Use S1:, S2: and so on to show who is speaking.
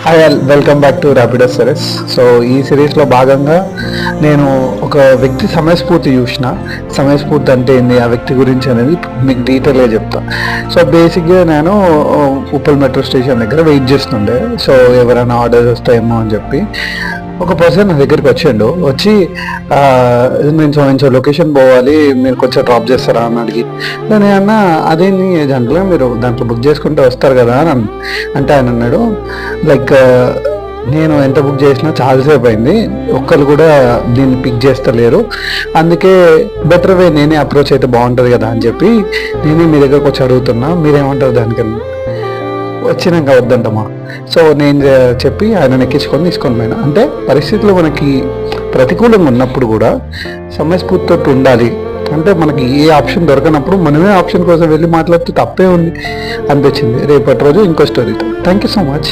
S1: Hi welcome back to Rapido series. So ఈ సిరీస్లో భాగంగా నేను ఒక వ్యక్తి సమయస్ఫూర్తి చూసిన. సమయస్ఫూర్తి అంటే ఏంది, ఆ వ్యక్తి గురించి అనేది మీకు డీటెయిల్గా చెప్తా. సో బేసిక్గా నేను ఉప్పల్ మెట్రో స్టేషన్ దగ్గర వెయిట్ చేస్తుండే. సో ఎవరైనా ఆర్డర్స్ వస్తాయేమో అని చెప్పి ఒక పర్సన్ నా దగ్గరికి వచ్చి నేను సో లొకేషన్ పోవాలి, మీరు కొంచెం డ్రాప్ చేస్తారా అని అడిగి, నేను అన్న అదేంటి దాంట్లో మీరు దాంట్లో బుక్ చేసుకుంటే వస్తారు కదా అని అంటే ఆయన అన్నాడు, లైక్ నేను ఎంత బుక్ చేసినా చాలాసేపు అయింది, ఒక్కరు కూడా దీన్ని పిక్ చేస్తలేరు, అందుకే బెటర్ వే నేనే అప్రోచ్ అయితే బాగుంటుంది కదా అని చెప్పి నేనే మీ దగ్గరకు వచ్చి అడుగుతున్నా, మీరేమంటారు దానికన్నా. వచ్చినాక వద్దంటమా. సో నేను చెప్పి ఆయన ఎక్కించుకొని తీసుకొని పోయినా. అంటే పరిస్థితులు మనకి ప్రతికూలంగా ఉన్నప్పుడు కూడా సమయస్ఫూర్తితో ఉండాలి. అంటే మనకి ఏ ఆప్షన్ దొరకనప్పుడు మనమే ఆప్షన్ కోసం వెళ్ళి మాట్లాడితే తప్పే ఉంది అనిపించింది. రేపటి రోజు ఇంకో స్టోరీతో. Thank you so much.